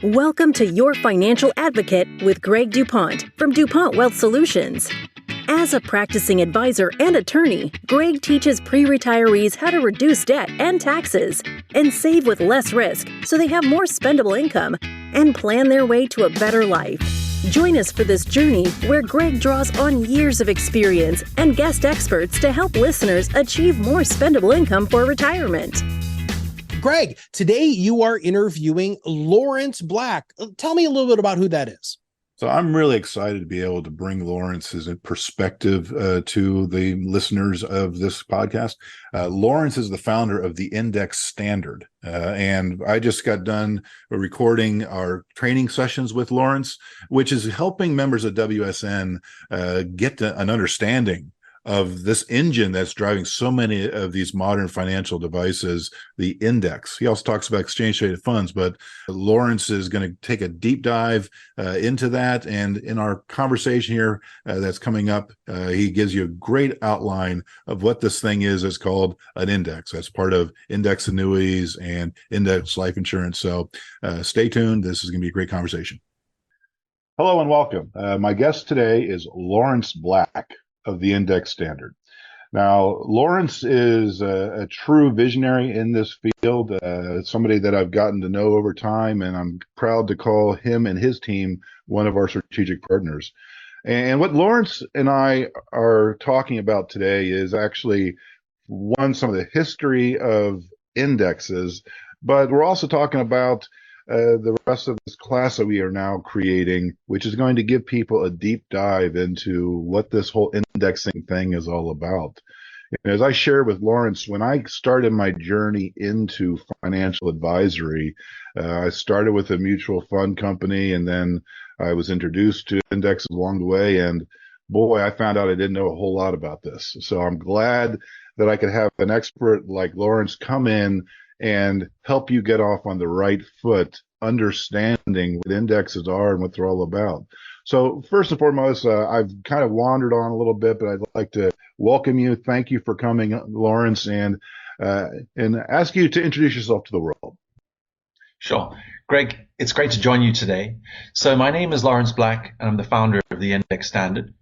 Welcome to Your Financial Advocate with Greg DuPont from DuPont Wealth Solutions. As a practicing advisor and attorney, Greg teaches pre-retirees how to reduce debt and taxes and save with less risk so they have more spendable income and plan their way to a better life. Join us for this journey where Greg draws on years of experience and guest experts to help listeners achieve more spendable income for retirement. Greg, today you are interviewing Laurence Black. Tell me a little bit about who that is. So I'm really excited to be able to bring Laurence's perspective to the listeners of this podcast. Laurence is the founder of the Index Standard, and I just got done recording our training sessions with Laurence, which is helping members of WSN get an understanding of this engine that's driving so many of these modern financial devices, the index. He also talks about exchange traded funds, but Laurence is going to take a deep dive into that. And in our conversation here that's coming up, he gives you a great outline of what this thing is. It's called an index. That's part of index annuities and index life insurance. So stay tuned. This is going to be a great conversation. Hello and welcome. My guest today is Laurence Black of the Index Standard. Now, Laurence is a true visionary in this field, somebody that I've gotten to know over time, and I'm proud to call him and his team one of our strategic partners. And what Laurence and I are talking about today is actually, some of the history of indexes, but we're also talking about the rest of this class that we are now creating, which is going to give people a deep dive into what this whole indexing thing is all about. And as I shared with Laurence, when I started my journey into financial advisory, I started with a mutual fund company, and then I was introduced to indexes along the way. And boy, I found out I didn't know a whole lot about this. So I'm glad that I could have an expert like Laurence come in and help you get off on the right foot, understanding what indexes are and what they're all about. So first and foremost, I've kind of wandered on a little bit, but I'd like to welcome you. Thank you for coming, Laurence, and ask you to introduce yourself to the world. Sure. Greg, it's great to join you today. So my name is Laurence Black, and I'm the founder of the Index Standard.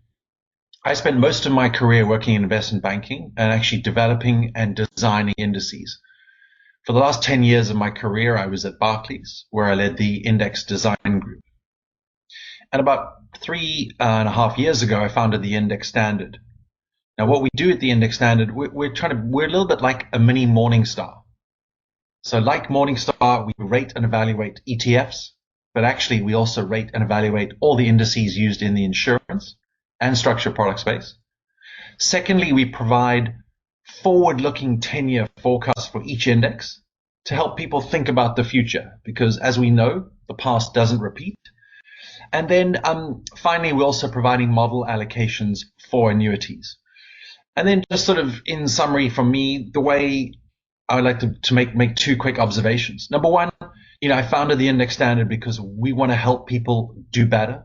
I spent most of my career working in investment banking and actually developing and designing indices. For the last 10 years of my career, I was at Barclays, where I led the index design group. And about 3.5 years ago, I founded the Index Standard. Now, what we do at the Index Standard, we're a little bit like a mini Morningstar. So like Morningstar, we rate and evaluate ETFs, but actually we also rate and evaluate all the indices used in the insurance and structured product space. Secondly, we provide forward-looking 10-year forecasts for each index to help people think about the future, because as we know, the past doesn't repeat. And then finally, we're also providing model allocations for annuities. And then just sort of in summary from me, the way I would like to make two quick observations. Number one, I founded the Index Standard because we want to help people do better.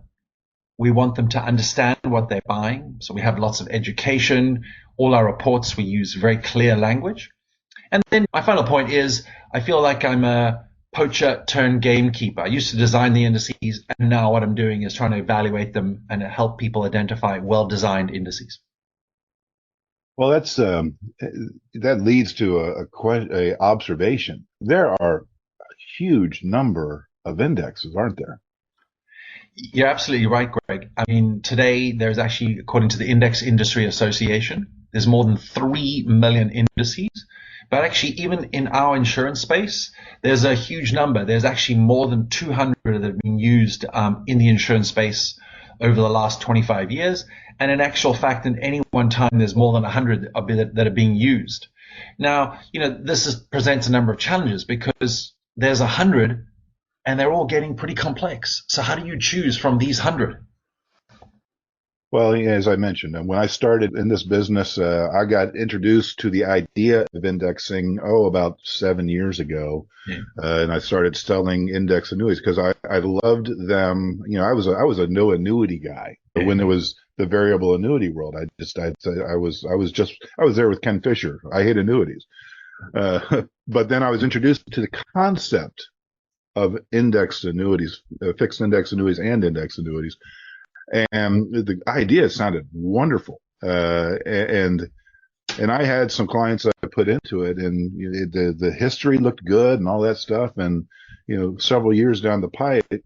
We want them to understand what they're buying. So we have lots of education. All our reports, we use very clear language. And then my final point is I feel like I'm a poacher turned gamekeeper. I used to design the indices, and now what I'm doing is trying to evaluate them and help people identify well-designed indices. Well, that leads to a observation. There are a huge number of indexes, aren't there? You're absolutely right, Greg. I mean, today there's actually, according to the Index Industry Association, there's more than 3 million indices. But actually, even in our insurance space, there's a huge number. There's actually more than 200 that have been used in the insurance space over the last 25 years. And in actual fact, in any one time, there's more than 100 that are being used. Now, this presents a number of challenges because there's 100 and they're all getting pretty complex. So how do you choose from these 100? Well, as I mentioned, when I started in this business, I got introduced to the idea of indexing, about 7 years ago. Yeah. And I started selling index annuities because I loved them. I was a no annuity guy. But when there was the variable annuity world, I was there with Ken Fisher. I hate annuities. But then I was introduced to the concept of indexed annuities, fixed index annuities and index annuities. And the idea sounded wonderful. And I had some clients that I put into it, and the history looked good and all that stuff. And several years down the pipe, it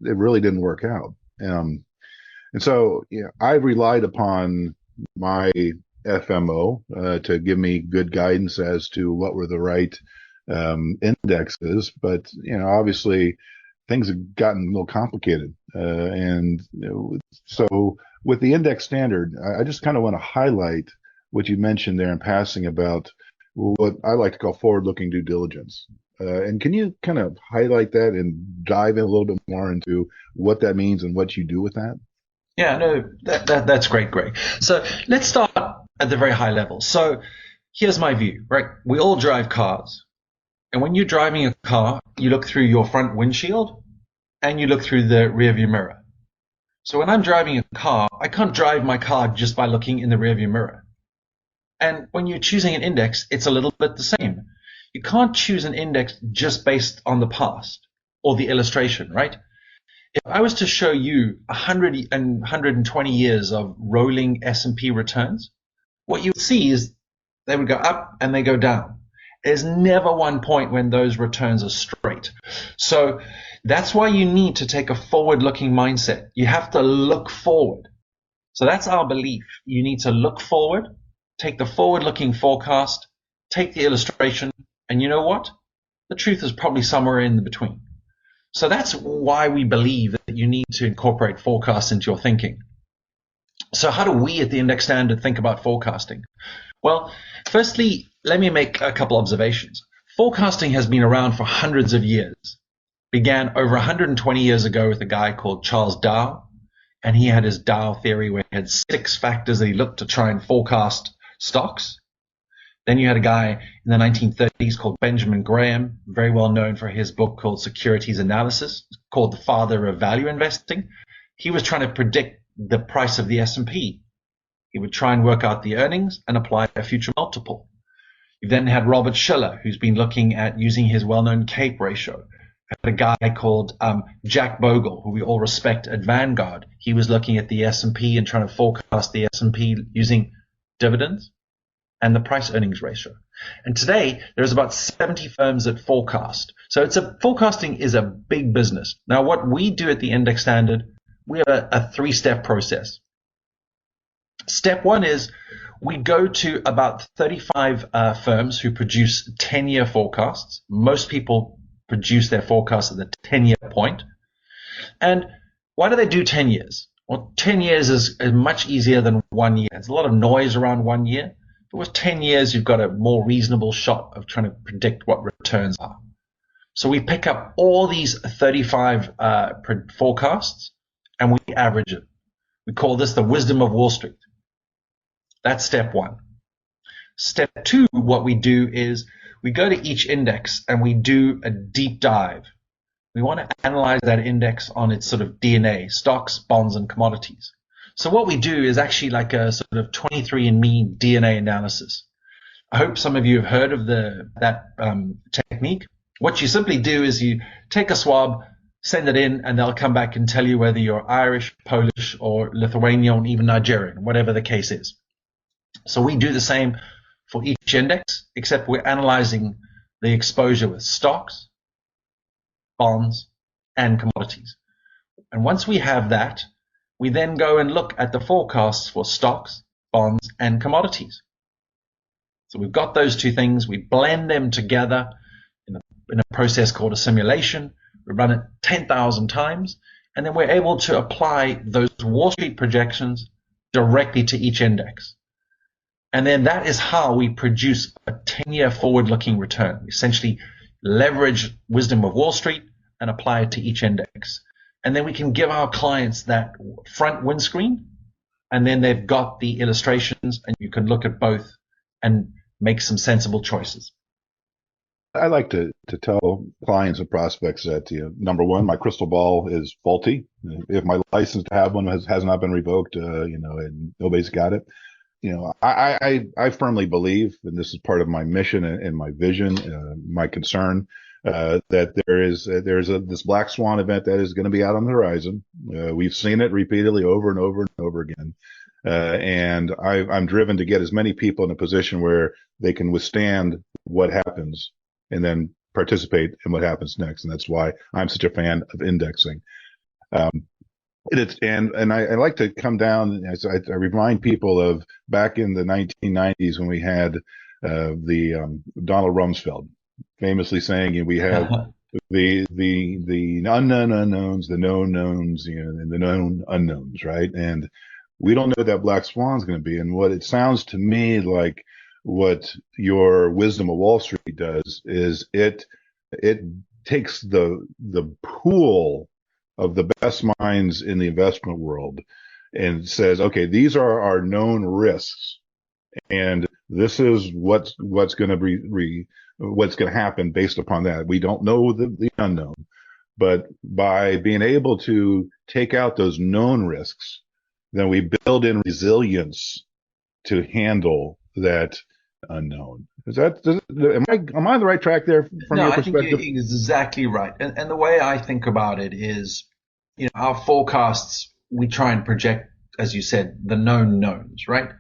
really didn't work out. And so I relied upon my FMO to give me good guidance as to what were the right indexes. But obviously things have gotten a little complicated, and so with the index standard, I just kind of want to highlight what you mentioned there in passing about what I like to call forward-looking due diligence. And can you kind of highlight that and dive in a little bit more into what that means and what you do with that? Yeah, no, that's great, Greg. So let's start at the very high level. So here's my view, right? We all drive cars. And when you're driving a car, you look through your front windshield and you look through the rearview mirror. So when I'm driving a car, I can't drive my car just by looking in the rearview mirror. And when you're choosing an index, it's a little bit the same. You can't choose an index just based on the past or the illustration, right? If I was to show you 100 and 120 years of rolling S&P returns, what you would see is they would go up and they go down. There's never one point when those returns are straight. So that's why you need to take a forward-looking mindset. You have to look forward. So that's our belief. You need to look forward, take the forward-looking forecast, take the illustration, and you know what? The truth is probably somewhere in between. So that's why we believe that you need to incorporate forecasts into your thinking. So how do we at the Index Standard think about forecasting? Well, firstly, let me make a couple observations. Forecasting has been around for hundreds of years. Began over 120 years ago with a guy called Charles Dow, and he had his Dow theory where he had 6 factors that he looked to try and forecast stocks. Then you had a guy in the 1930s called Benjamin Graham, very well known for his book called Securities Analysis, called the father of value investing. He was trying to predict the price of the S&P. He would try and work out the earnings and apply a future multiple. You then had Robert Shiller, who's been looking at using his well-known CAPE ratio. Had a guy called Jack Bogle, who we all respect at Vanguard. He was looking at the S&P and trying to forecast the S&P using dividends and the price earnings ratio. And today there's about 70 firms that forecast. So forecasting is a big business. Now what we do at the Index Standard, we have a 3-step process. Step 1 is we go to about 35 firms who produce 10-year forecasts. Most people produce their forecasts at the 10-year point. And why do they do 10 years? Well, 10 years is much easier than 1 year. There's a lot of noise around 1 year. But with 10 years, you've got a more reasonable shot of trying to predict what returns are. So we pick up all these 35 forecasts and we average it. We call this the wisdom of Wall Street. That's step 1. Step 2, what we do is we go to each index and we do a deep dive. We want to analyze that index on its sort of DNA, stocks, bonds, and commodities. So what we do is actually like a sort of 23andMe DNA analysis. I hope some of you have heard of that technique. What you simply do is you take a swab, send it in, and they'll come back and tell you whether you're Irish, Polish, or Lithuanian, or even Nigerian, whatever the case is. So we do the same for each index, except we're analyzing the exposure with stocks, bonds, and commodities. And once we have that, we then go and look at the forecasts for stocks, bonds, and commodities. So we've got those two things. We blend them together in a process called a simulation. We run it 10,000 times, and then we're able to apply those Wall Street projections directly to each index. And then that is how we produce a 10-year forward-looking return. We essentially leverage wisdom of Wall Street and apply it to each index. And then we can give our clients that front windscreen, and then they've got the illustrations, and you can look at both and make some sensible choices. I like to tell clients and prospects that, number one, my crystal ball is faulty. If my license to have one has not been revoked, and nobody's got it. I firmly believe, and this is part of my mission and my vision, my concern, that there's this black swan event that is going to be out on the horizon. We've seen it repeatedly over and over and over again. And I'm driven to get as many people in a position where they can withstand what happens and then participate in what happens next. And that's why I'm such a fan of indexing. I like to come down, as I remind people of back in the 1990s when we had the Donald Rumsfeld famously saying, we have the unknown unknowns, the known knowns, and the known unknowns, right? And we don't know what that black swan is going to be. And what it sounds to me like what your Wisdom of Wall Street does is it takes the pool of the best minds in the investment world and says, okay, these are our known risks, and this is what's going to be what's going to happen based upon that. We don't know the unknown, but by being able to take out those known risks, then we build in resilience to handle that unknown. Am I on the right track there from your perspective? I think you're exactly right. And the way I think about it is, our forecasts, we try and project, as you said, the known knowns, right?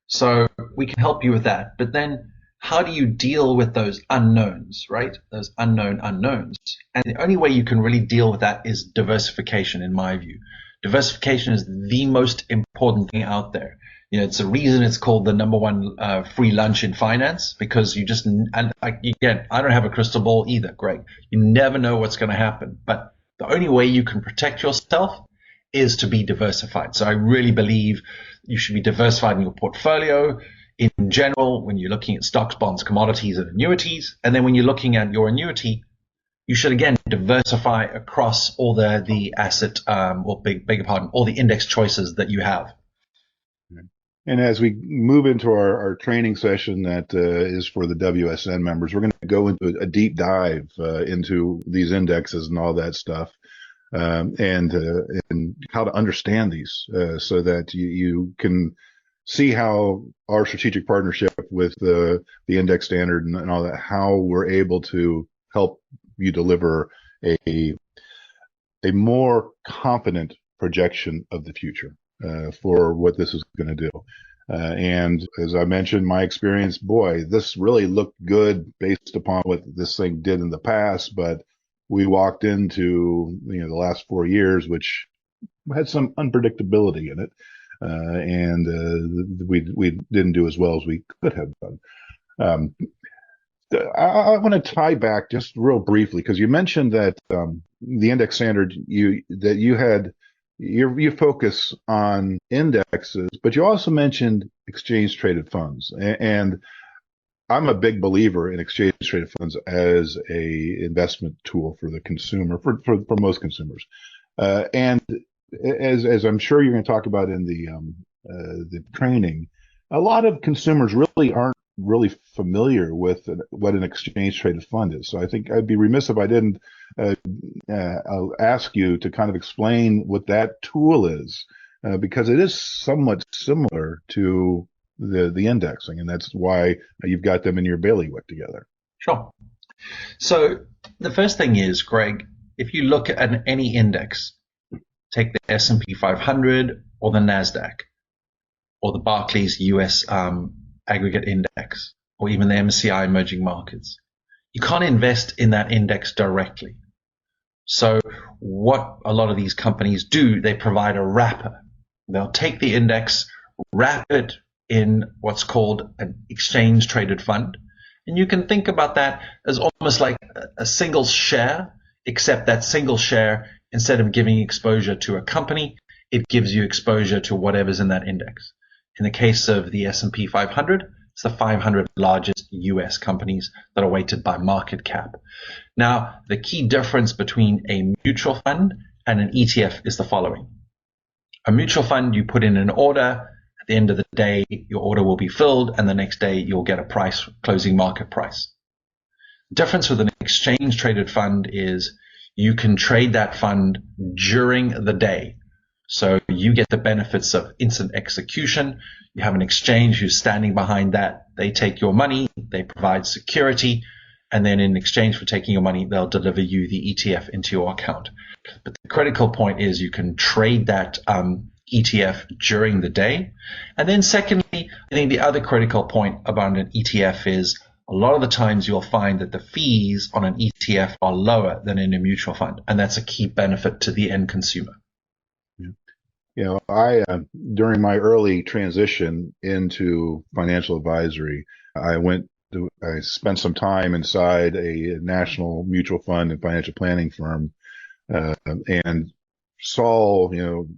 So we can help you with that. But then how do you deal with those unknowns, right? Those unknown unknowns. And the only way you can really deal with that is diversification, in my view. Diversification is the most important thing out there. It's the reason it's called the number one free lunch in finance, because I don't have a crystal ball either, Greg. You never know what's going to happen. But the only way you can protect yourself is to be diversified. So I really believe you should be diversified in your portfolio in general when you're looking at stocks, bonds, commodities, and annuities. And then when you're looking at your annuity, you should, again, diversify across all the asset, all the index choices that you have. And as we move into our training session that is for the WSN members, we're going to go into a deep dive into these indexes and all that stuff, and how to understand these so that you can see how our strategic partnership with the index standard and all that, how we're able to help you deliver a more confident projection of the future for what this is going to do. And as I mentioned, my experience, boy, this really looked good based upon what this thing did in the past, but we walked into the last 4 years, which had some unpredictability in it, and we didn't do as well as we could have done. I want to tie back just real briefly, because you mentioned that the index standard, you focus on indexes, but you also mentioned exchange traded funds. And I'm a big believer in exchange traded funds as a investment tool for the consumer, for most consumers. And as I'm sure you're going to talk about in the training, a lot of consumers really aren't really familiar with what an exchange traded fund is. So I think I'd be remiss if I didn't ask you to kind of explain what that tool is, because it is somewhat similar to the indexing, and that's why you've got them in your bailiwick together. Sure. So the first thing is, Greg, if you look at any index, take the S&P 500 or the NASDAQ or the Barclays US aggregate index, or even the MSCI emerging markets, you can't invest in that index directly. So what a lot of these companies do, they provide a wrapper. They'll take the index, wrap it in what's called an exchange traded fund. And you can think about that as almost like a single share, except that single share, instead of giving exposure to a company, it gives you exposure to whatever's in that index. In the case of the S&P 500, it's the 500 largest US companies that are weighted by market cap. Now, the key difference between a mutual fund and an ETF is the following. A mutual fund, you put in an order. At the end of the day, your order will be filled, and the next day you'll get a price, closing market price. The difference with an exchange traded fund is you can trade that fund during the day. So you get the benefits of instant execution. You have an exchange who's standing behind that. They take your money, they provide security, And then in exchange for taking your money, they'll deliver you the ETF into your account. But the critical point is you can trade that ETF during the day. And then secondly, I think the other critical point about an ETF is a lot of the times you'll find that the fees on an ETF are lower than in a mutual fund. And that's a key benefit to the end consumer. I during my early transition into financial advisory, I spent some time inside a national mutual fund and financial planning firm, and saw,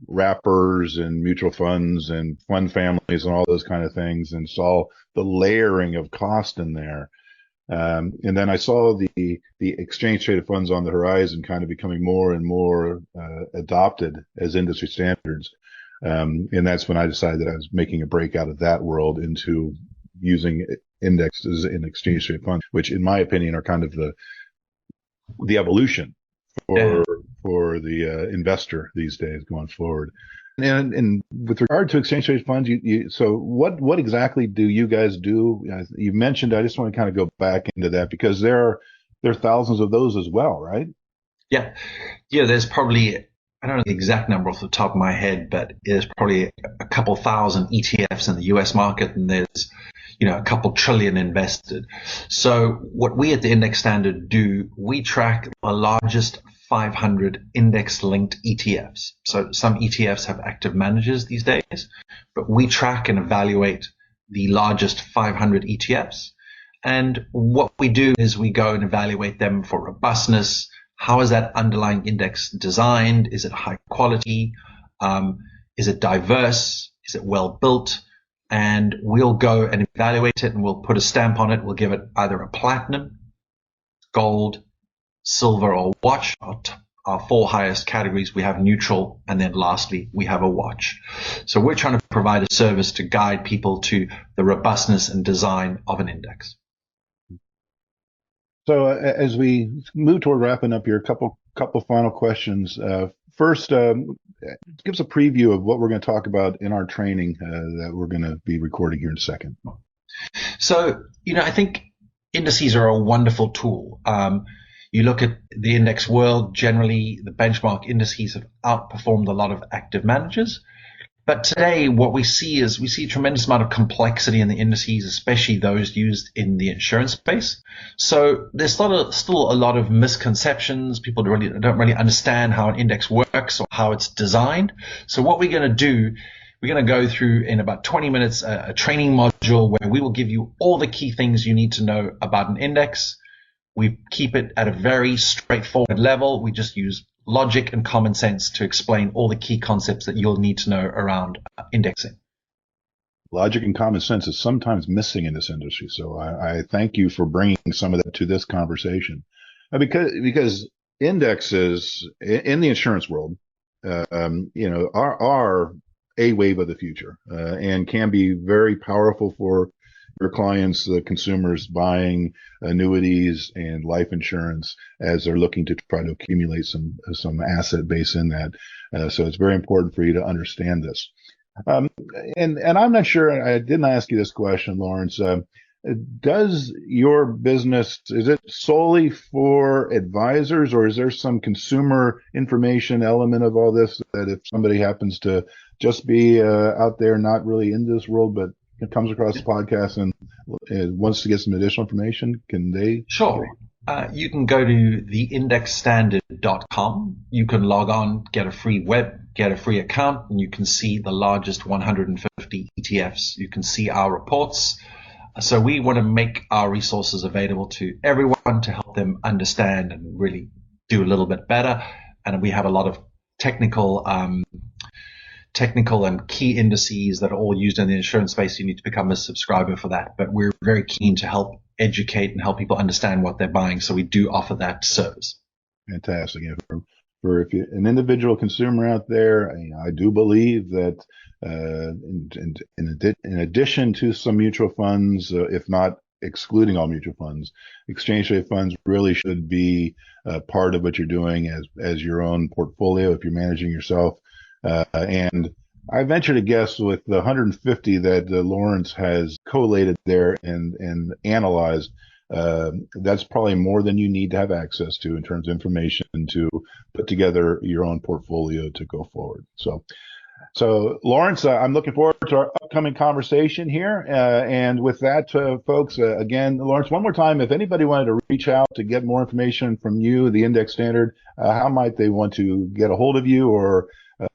wrappers and mutual funds and fund families and all those kind of things, and saw the layering of cost in there. And then I saw the exchange traded funds on the horizon kind of becoming more and more adopted as industry standards. And that's when I decided that I was making a break out of that world into using indexes in exchange traded funds, which in my opinion are kind of the evolution for the investor these days going forward. And with regard to exchange traded funds, so what exactly do you guys do? You mentioned, I just want to kind of go back into that because there are thousands of those as well, right? Yeah. There's probably, I don't know the exact number off the top of my head, but there's probably a couple thousand ETFs in the US market, and there's, a couple trillion invested. So what we at the Index Standard do, we track the largest 500 index-linked ETFs. So some ETFs have active managers these days, but we track and evaluate the largest 500 ETFs. And what we do is we go and evaluate them for robustness. How is that underlying index designed? Is it high quality? Is it diverse? Is it well built? And we'll go and evaluate it, and we'll put a stamp on it. We'll give it either a platinum, gold, silver, or watch. Our four highest categories, we have neutral, and then lastly, we have a watch. So we're trying to provide a service to guide people to the robustness and design of an index. So as we move toward wrapping up here, a couple final questions. First, give us a preview of what we're going to talk about in our training that we're going to be recording here in a second. So, I think indices are a wonderful tool. You look at the index world, generally the benchmark indices have outperformed a lot of active managers. But today what we see is a tremendous amount of complexity in the indices, especially those used in the insurance space. So there's still a lot of misconceptions. People don't really understand how an index works or how it's designed. So what we're going to do, we're going to go through in about 20 minutes a training module where we will give you all the key things you need to know about an index. We keep it at a very straightforward level. We just use logic and common sense to explain all the key concepts that you'll need to know around indexing. Logic and common sense is sometimes missing in this industry. So I thank you for bringing some of that to this conversation. Because indexes in the insurance world, are a wave of the future, and can be very powerful for your clients, the consumers buying annuities and life insurance as they're looking to try to accumulate some asset base in that. So it's very important for you to understand this. And I'm not sure, I didn't ask you this question, Laurence. Does your business, is it solely for advisors, or is there some consumer information element of all this that if somebody happens to just be out there not really in this world, but comes across the podcast and wants to get some additional information, can they? Sure. You can go to theindexstandard.com. You can log on, get a free account, and you can see the largest 150 ETFs. You can see our reports. So we want to make our resources available to everyone to help them understand and really do a little bit better. And we have a lot of technical and key indices that are all used in the insurance space. You need to become a subscriber for that. But we're very keen to help educate and help people understand what they're buying. So we do offer that service. Fantastic. For if you're an individual consumer out there, I do believe that in addition to some mutual funds, if not excluding all mutual funds, exchange traded funds really should be part of what you're doing as your own portfolio if you're managing yourself. And I venture to guess with the 150 that Laurence has collated there and analyzed, That's probably more than you need to have access to in terms of information to put together your own portfolio to go forward. So Laurence, I'm looking forward to our upcoming conversation here. And with that, folks, again, Laurence, one more time, if anybody wanted to reach out to get more information from you, the Index Standard, how might they want to get a hold of you, or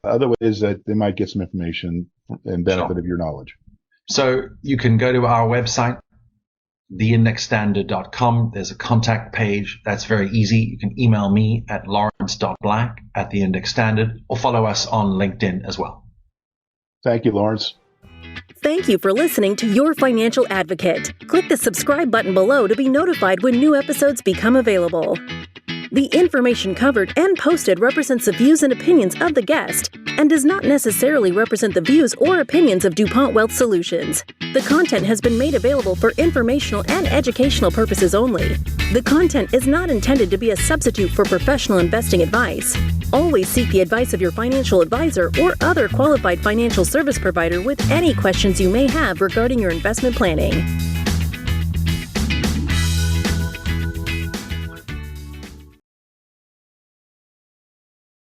other ways that they might get some information and benefit of your knowledge? So you can go to our website, theindexstandard.com. There's a contact page. That's very easy. You can email me at lawrence.black@theindexstandard, or follow us on LinkedIn as well. Thank you, Laurence. Thank you for listening to Your Financial Advocate. Click the subscribe button below to be notified when new episodes become available. The information covered and posted represents the views and opinions of the guest and does not necessarily represent the views or opinions of DuPont Wealth Solutions. The content has been made available for informational and educational purposes only. The content is not intended to be a substitute for professional investing advice. Always seek the advice of your financial advisor or other qualified financial service provider with any questions you may have regarding your investment planning.